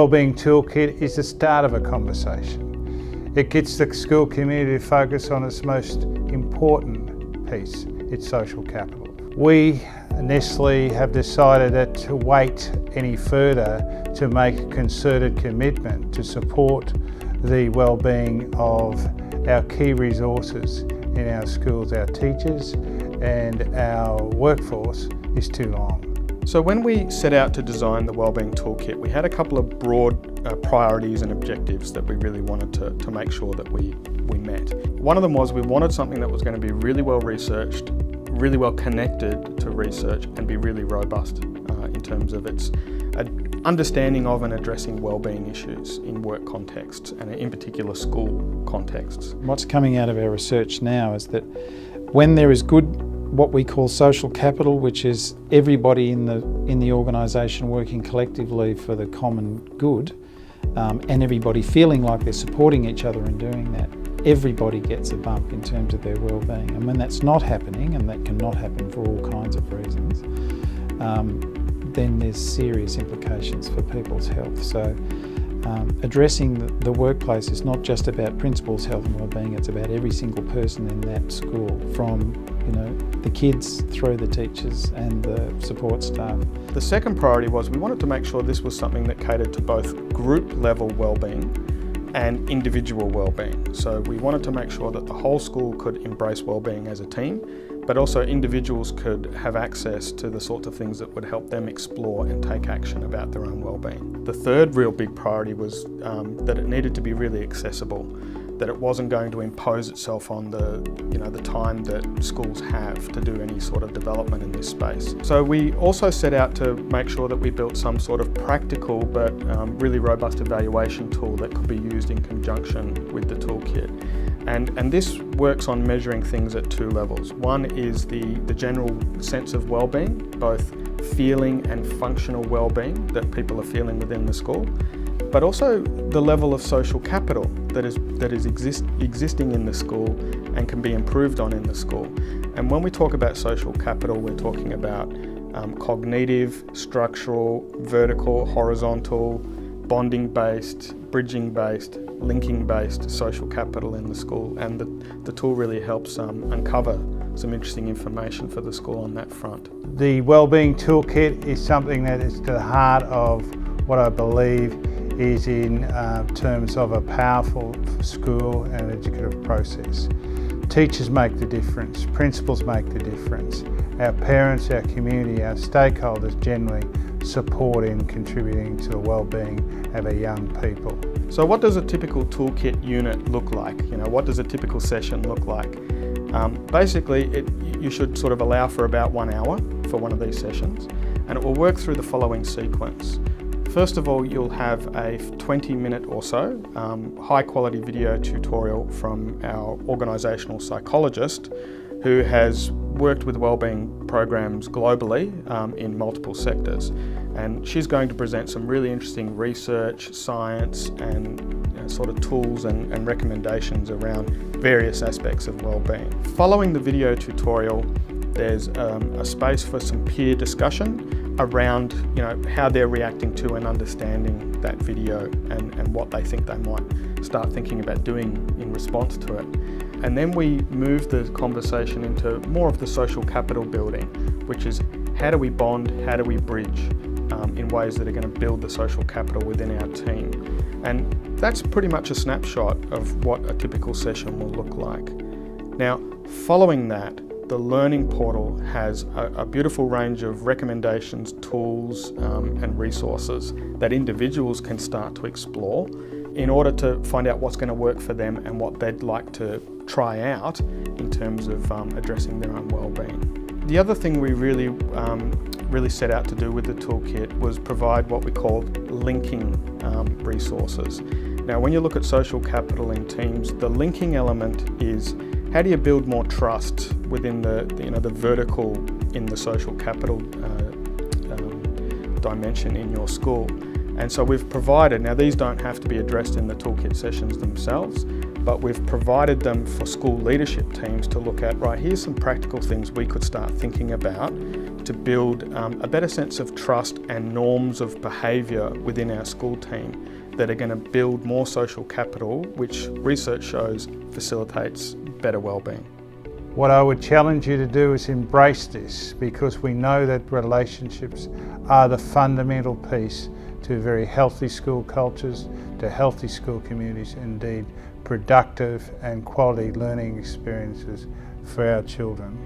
Wellbeing Toolkit is the start of a conversation. It gets the school community to focus on its most important piece, its social capital. We, NESLI, have decided that to wait any further to make a concerted commitment to support the wellbeing of our key resources in our schools, our teachers and our workforce, is too long. So when we set out to design the Wellbeing Toolkit, we had a couple of broad priorities and objectives that we really wanted to make sure that we met. One of them was we wanted something that was going to be really well researched, really well connected to research and be really robust in terms of its understanding of and addressing wellbeing issues in work contexts and in particular school contexts. What's coming out of our research now is that when there is good, what we call social capital, which is everybody in the organisation working collectively for the common good, and everybody feeling like they're supporting each other in doing that, everybody gets a bump in terms of their well-being. And when that's not happening, and that cannot happen for all kinds of reasons, then there's serious implications for people's health. So addressing the workplace is not just about principals' health and wellbeing, it's about every single person in that school, from the kids through the teachers and the support staff. The second priority was we wanted to make sure this was something that catered to both group level wellbeing and individual wellbeing. So we wanted to make sure that the whole school could embrace wellbeing as a team, but also individuals could have access to the sorts of things that would help them explore and take action about their own wellbeing. The third real big priority was that it needed to be really accessible, that it wasn't going to impose itself on the time that schools have to do any sort of development in this space. So we also set out to make sure that we built some sort of practical but really robust evaluation tool that could be used in conjunction with the toolkit. And this works on measuring things at two levels. One is the general sense of wellbeing, both feeling and functional wellbeing that people are feeling within the school, but also the level of social capital that is existing in the school and can be improved on in the school. And when we talk about social capital, we're talking about cognitive, structural, vertical, horizontal, bonding-based, bridging-based, linking-based social capital in the school, and the tool really helps uncover some interesting information for the school on that front. The Wellbeing Toolkit is something that is to the heart of what I believe is in terms of a powerful school and educative process. Teachers make the difference, principals make the difference, our parents, our community, our stakeholders generally support in contributing to the well-being of our young people. So what does a typical toolkit unit look like? What does a typical session look like? Basically, you should sort of allow for about 1 hour for one of these sessions, and it will work through the following sequence. First of all, you'll have a 20-minute or so high-quality video tutorial from our organisational psychologist who has worked with wellbeing programs globally in multiple sectors. And she's going to present some really interesting research, science and sort of tools and recommendations around various aspects of wellbeing. Following the video tutorial, there's a space for some peer discussion around how they're reacting to and understanding that video and what they think they might start thinking about doing in response to it. And then we move the conversation into more of the social capital building, which is how do we bond, how do we bridge in ways that are going to build the social capital within our team. And that's pretty much a snapshot of what a typical session will look like. Now, following that, the Learning Portal has a beautiful range of recommendations, tools and resources that individuals can start to explore in order to find out what's going to work for them and what they'd like to try out in terms of addressing their own wellbeing. The other thing we really set out to do with the toolkit was provide what we call linking resources. Now, when you look at social capital in teams, the linking element is how do you build more trust within the vertical in the social capital dimension in your school. And so we've provided, now these don't have to be addressed in the toolkit sessions themselves, but we've provided them for school leadership teams to look at, right, here's some practical things we could start thinking about to build a better sense of trust and norms of behaviour within our school team that are going to build more social capital, which research shows facilitates better wellbeing. What I would challenge you to do is embrace this, because we know that relationships are the fundamental piece to very healthy school cultures, to healthy school communities, indeed productive and quality learning experiences for our children.